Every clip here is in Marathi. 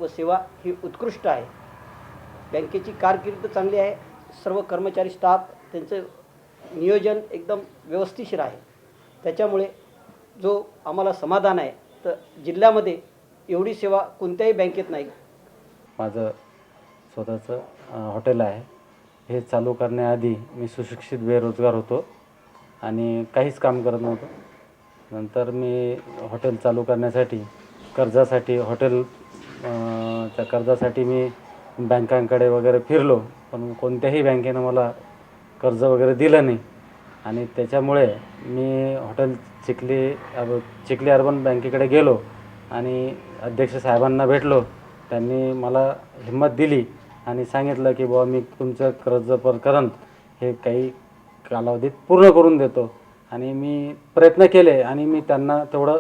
सेवा ही उत्कृष्ट आहे. बँकेची कारकीर्द चांगली आहे. सर्व कर्मचारी स्टाफ त्यांचं नियोजन एकदम व्यवस्थिशीर आहे. त्याच्यामुळे जो आम्हाला समाधान आहे, तर जिल्ह्यामध्ये एवढी सेवा कोणत्याही बँकेत नाही. माझं स्वतःचं हॉटेल आहे. हे चालू करण्याआधी मी सुशिक्षित बेरोजगार होतो आणि काहीच काम करत नव्हतो. नंतर मी हॉटेल चालू करण्यासाठी कर्जासाठी त्या कर्जासाठी मी बँकांकडे वगैरे फिरलो, पण कोणत्याही बँकेनं मला कर्ज वगैरे दिलं नाही. आणि त्याच्यामुळे मी हॉटेल चिखली अर्बन बँकेकडे गेलो आणि अध्यक्ष साहेबांना भेटलो. त्यांनी मला हिंमत दिली आणि सांगितलं की बुवा मी तुमचं कर्ज प्रकरण हे काही कालावधीत पूर्ण करून देतो. आणि मी प्रयत्न केले आणि मी त्यांना तेवढं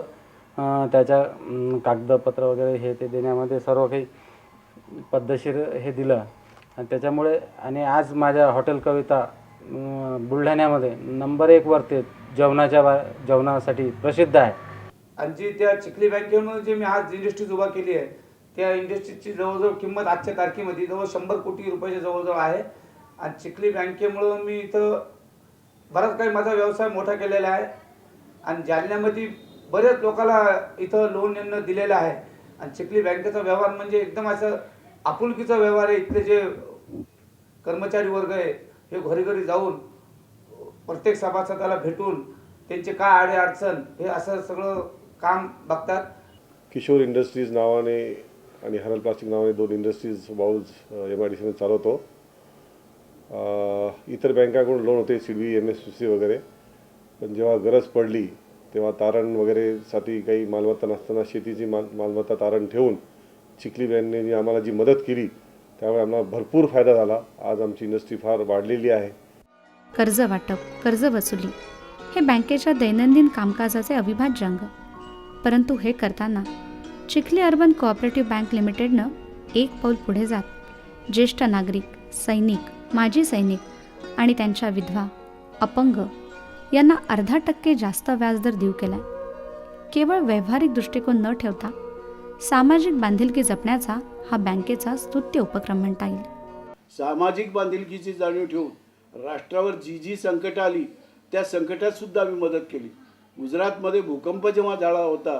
त्याच्या कागदपत्र वगैरे हे ते देण्यामध्ये सर्व काही पद्धतशीर हे दिलं. आणि त्याच्यामुळे आणि आज माझ्या हॉटेल कविता बुलढाण्यामध्ये नंबर 1 वरती जेवणासाठी प्रसिद्ध आहे. आणि जी त्या चिखली बँकेनं जे मी आज इंडस्ट्रीज उभा केली आहे, त्या इंडस्ट्रीजची जवळजवळ किंमत आजच्या तारखेमध्ये जवळ 100 कोटी रुपयाच्या जवळजवळ आहे. आणि चिखली बँकेमुळं मी इथं बराच काही माझा व्यवसाय मोठा केलेला आहे. आणि जालन्यामध्ये बरेच लोकांना इथं लोन यांना दिलेलं आहे. आणि चिखली बँकेचा व्यवहार म्हणजे एकदम असं आपुलकीचा व्यवहार आहे. इथले जे कर्मचारी वर्ग आहे हे घरी जाऊन प्रत्येक सभासदाला भेटून त्यांचे काय आडे अडचण हे असं सगळं काम बघतात. किशोर इंडस्ट्रीज नावाने आणि हरल प्लास्टिक नावाने 2 इंडस्ट्रीज बाउल्स MIDCने चालवतो. इतर बँकाकडून लोन होते, CDB, MSCC वगैरे. पण जेव्हा गरज पडली तेव्हा तारण वगैरेसाठी काही मालमत्ता नसताना शेतीची मालमत्ता तारण ठेवून चिखली बँकेने आम्हाला जी मदत केली त्यामुळे आम्हाला भरपूर फायदा झाला. आज आमची इंडस्ट्री फार वाढलेली आहे. कर्ज वाटप, कर्ज वसुली हे बँकेच्या दैनंदिन कामकाजाचे अविभाज्य अंग. परंतु हे करताना चिखली अर्बन कोऑपरेटिव्ह बँक लिमिटेडनं एक पाऊल पुढे जात ज्येष्ठ नागरिक, सैनिक, माजी सैनिक आणि त्यांच्या विधवा, अपंग यांना 0.5% जास्त व्याजदर देऊ केलाय. केवळ व्यावहारिक दृष्टिकोन न ठेवता सामाजिक बांधिलकी जपण्याचा हा बँकेचा स्तुत्य उपक्रम म्हणता येईल. सामाजिक बांधिलकीची जाणीव ठेवून राष्ट्रावर जी संकट आली त्या संकटात सुद्धा आम्ही मदत केली. गुजरातमध्ये भूकंप जेव्हा झाला होता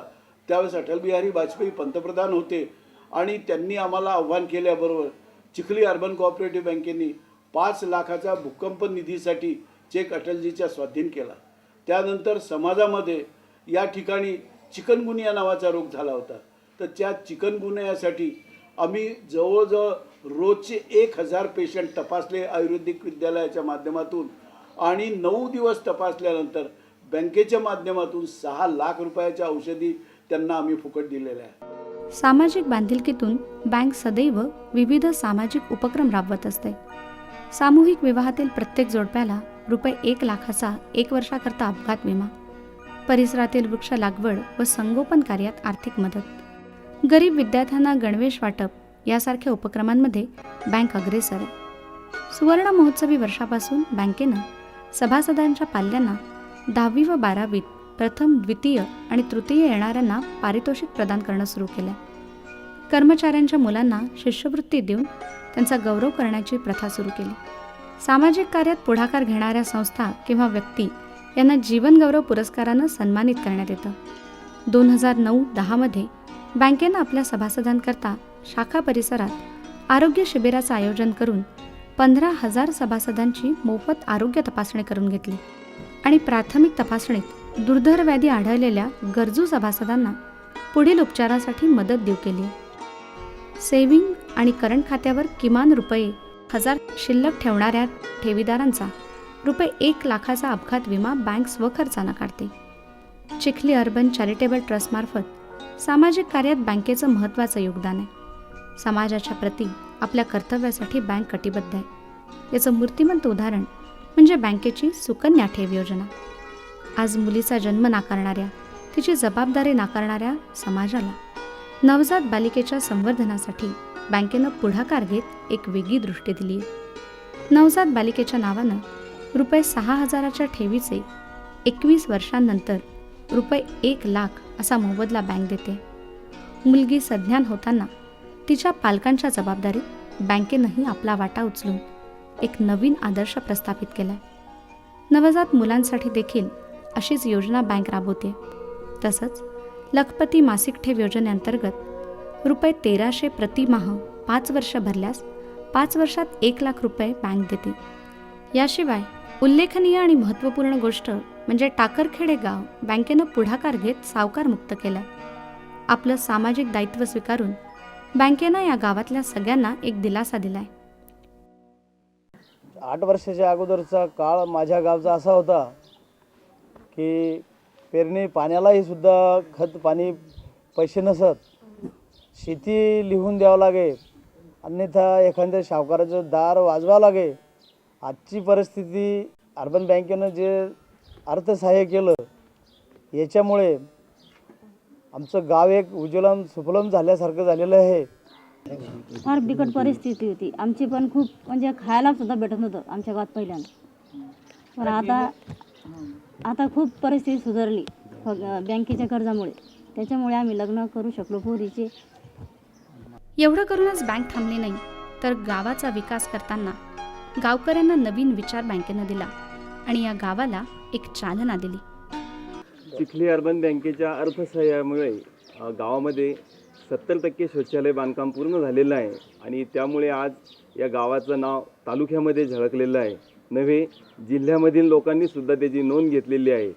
त्यावेळेस अटल बिहारी वाजपेयी पंतप्रधान होते आणि त्यांनी आम्हाला आव्हान केल्याबरोबर चिखली अर्बन कोऑपरेटिव्ह बँकेने 5 लाखाचा भूकंप निधीसाठी चेक अटलजीच्या स्वाधीन केला. त्यानंतर समाजामध्ये या ठिकाणी चिकनगुनिया नावाचा रोग झाला होता. तर त्या चिकनगुनियासाठी आम्ही जवळजवळ रोजचे 1000 पेशंट तपासले आयुर्वेदिक विद्यालयाच्या माध्यमातून. आणि 9 दिवस तपासल्यानंतर बँकेच्या माध्यमातून 6 लाख रुपयाच्या औषधी त्यांना आम्ही फुकट दिलेल्या आहे. सामाजिक बांधिलकीतून बँक सदैव विविध सामाजिक उपक्रम राबवत असते. सामूहिक विवाहातील प्रत्येक जोडप्याला रुपये 1 लाखाचा 1 वर्षाकरता अपघात विमा, परिसरातील वृक्ष लागवड व संगोपन कार्यात आर्थिक मदत, गरीब विद्यार्थ्यांना गणवेश वाटप यासारख्या उपक्रमांमध्ये बँक अग्रेसर आहे. सुवर्ण महोत्सवी वर्षापासून बँकेनं सभासदांच्या पाल्यांना 10वी व 12वीत प्रथम, द्वितीय आणि तृतीय येणाऱ्यांना पारितोषिक प्रदान करणं सुरू केलं. कर्मचाऱ्यांच्या मुलांना शिष्यवृत्ती देऊन त्यांचा गौरव करण्याची प्रथा सुरू केली. सामाजिक कार्यात पुढाकार घेणाऱ्या संस्था किंवा व्यक्ती यांना जीवन गौरव पुरस्कारानं सन्मानित करण्यात येतं. 2009-10 मध्ये बँकेनं आपल्या सभासदांकरता शाखा परिसरात आरोग्य शिबिराचं आयोजन करून 15,000 सभासदांची मोफत आरोग्य तपासणी करून घेतली आणि प्राथमिक तपासणीत दुर्धर व्याधी आढळलेल्या गरजू सभासदांना पुढील उपचारासाठी मदत देऊ केली. सेव्हिंग आणि करंट खात्यावर किमान रुपये 1000 शिल्लक ठेवणाऱ्या ठेवीदारांचा रुपये 1 लाखाचा अपघात विमा बँक स्वखर्चानं काढते. चिखली अर्बन चॅरिटेबल ट्रस्टमार्फत सामाजिक कार्यात बँकेचं महत्त्वाचं योगदान आहे. समाजाच्या प्रती आपल्या कर्तव्यासाठी बँक कटिबद्ध आहे. याचं मूर्तिमंत उदाहरण म्हणजे बँकेची सुकन्या ठेव योजना. आज मुलीचा जन्म नाकारणाऱ्या, तिची जबाबदारी नाकारणाऱ्या समाजाला नवजात बालिकेच्या संवर्धनासाठी बँकेनं पुढाकार घेत एक वेगळी दृष्टी दिली आहे. नवजात बालिकेच्या नावानं रुपये 6,000च्या ठेवीचे 21 वर्षांनंतर रुपये 1 लाख असा मोबदला बँक देते. मुलगी सज्ञान होताना तिच्या पालकांच्या जबाबदारीत बँकेनंही आपला वाटा उचलून एक नवीन आदर्श प्रस्थापित केलाय. नवजात मुलांसाठी देखील अशीच योजना बँक राबवते. तसंच लखपती मासिक ठेव योजनेअंतर्गत रुपये 1300 प्रतिमाह 5 वर्ष भरल्यास 5 वर्षात 1 लाख रुपये बँक देते. याशिवाय उल्लेखनीय आणि महत्त्वपूर्ण गोष्ट म्हणजे टाकरखेडे गाव बँकेनं पुढाकार घेत सावकारमुक्त केलंय. आपलं सामाजिक दायित्व स्वीकारून बँकेनं या गावातल्या सगळ्यांना एक दिलासा दिलाय. 8 वर्षाच्या अगोदरचा काळ माझ्या गावचा असा होता की पेरणी पाण्यालाही सुद्धा खत पाणी पैसे नसत, शेती लिहून द्यावं लागे, अन्यथा एखाद्या सावकाराचं दार वाजवावं लागे. आजची परिस्थिती अर्बन बँकेनं जे अर्थसहाय्य केलं याच्यामुळे आमचं गाव एक उज्ज्वलम सुफलम झाल्यासारखं झालेलं आहे. फार बिकट परिस्थिती होती आमची, पण खूप म्हणजे खायला सुद्धा भेटत नव्हतं आमच्या गावात पहिल्यांदा. पण आता खूप परिस्थिती सुधारली बँकेच्या कर्जामुळे. त्याच्यामुळे आम्ही लग्न करू शकलो पोरीचे. एवढं करूनच बँक थांबली नाही, तर गावाचा विकास करताना गावकऱ्यांना नवीन विचार बँकेनं दिला आणि या गावाला एक चालना दिली. चिखली अर्बन बँकेच्या अर्थसहाय्यामुळे गावामध्ये 70% शौचालय बांधकाम पूर्ण झालेलं आहे आणि त्यामुळे आज या गावाचं नाव तालुक्यामध्ये झळकलेलं आहे. नव्हे, जिल्ह्यामधील लोकांनी सुद्धा त्याची नोंद घेतलेली आहे.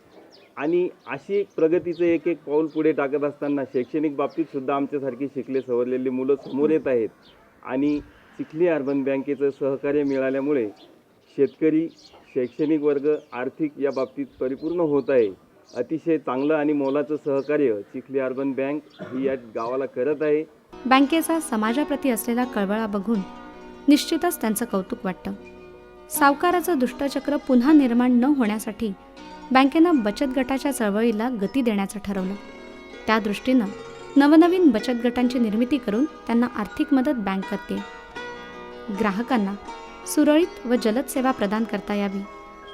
आणि अशी प्रगतीचं एक एक पाऊल पुढे टाकत असताना शैक्षणिक बाबतीत सुद्धा आमच्यासारखी शिकले सवरलेली मुलं समोर येत आहेत. आणि चिखली अर्बन बँकेचं सहकार्य मिळाल्यामुळे शेतकरी, शैक्षणिक वर्ग, आर्थिक या बाबतीत परिपूर्ण होत आहे. अतिशय चांगलं आणि मोलाचं सहकार्य चिखली अर्बन बँक ही या गावाला करत आहे. बँकेचा समाजाप्रती असलेला कळवळा बघून निश्चितच त्यांचं कौतुक वाटतं. सावकाराचं दुष्टचक्र पुन्हा निर्माण न होण्यासाठी बँकेनं बचत गटाच्या चळवळीला गती देण्याचं ठरवलं. त्या दृष्टीनं नवनवीन बचत गटांची निर्मिती करून त्यांना आर्थिक मदत बँक करते. ग्राहकांना सुरळीत व जलद सेवा प्रदान करता यावी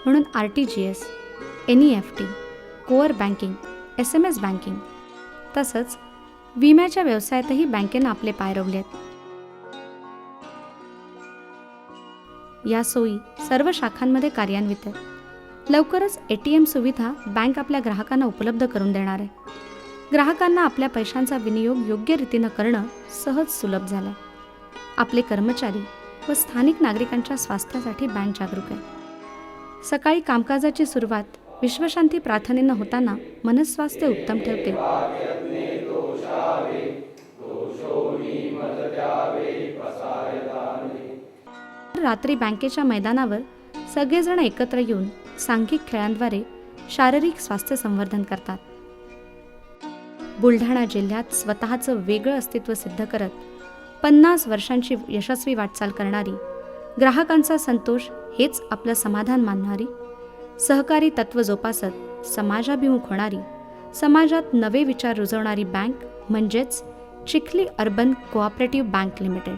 म्हणून RTGS, NEFT, core banking, SMS banking तसंच विम्याच्या व्यवसायातही बँकेनं आपले पाय रोवले आहेत. या सोयी सर्व शाखांमध्ये कार्यान्वित आहेत. लवकरच ATM सुविधा बँक आपल्या ग्राहकांना उपलब्ध करून देणार आहे. ग्राहकांना आपल्या पैशांचा विनियोग योग्य रीतीनं करणं सहज सुलभ झालंय. आपले कर्मचारी व स्थानिक नागरिकांच्या स्वास्थ्यासाठी बँक जागरूक आहे. सकाळी कामकाजाची सुरुवात विश्वशांती प्रार्थनेनं होताना मनस्वास्थ्य उत्तम ठेवते. रात्री बँकेच्या मैदानावर सगळेजण एकत्र येऊन सांघिक खेळांद्वारे शारीरिक स्वास्थ्य संवर्धन करतात. बुलढाणा जिल्ह्यात स्वतःचं वेगळं अस्तित्व सिद्ध करत 50 वर्षांची यशस्वी वाटचाल करणारी, ग्राहकांचा संतोष हेच आपलं समाधान मानणारी, सहकारी तत्त्व जोपासत समाजाभिमुख होणारी, समाजात नवे विचार रुजवणारी बँक म्हणजेच Chikhli urban cooperative bank limited.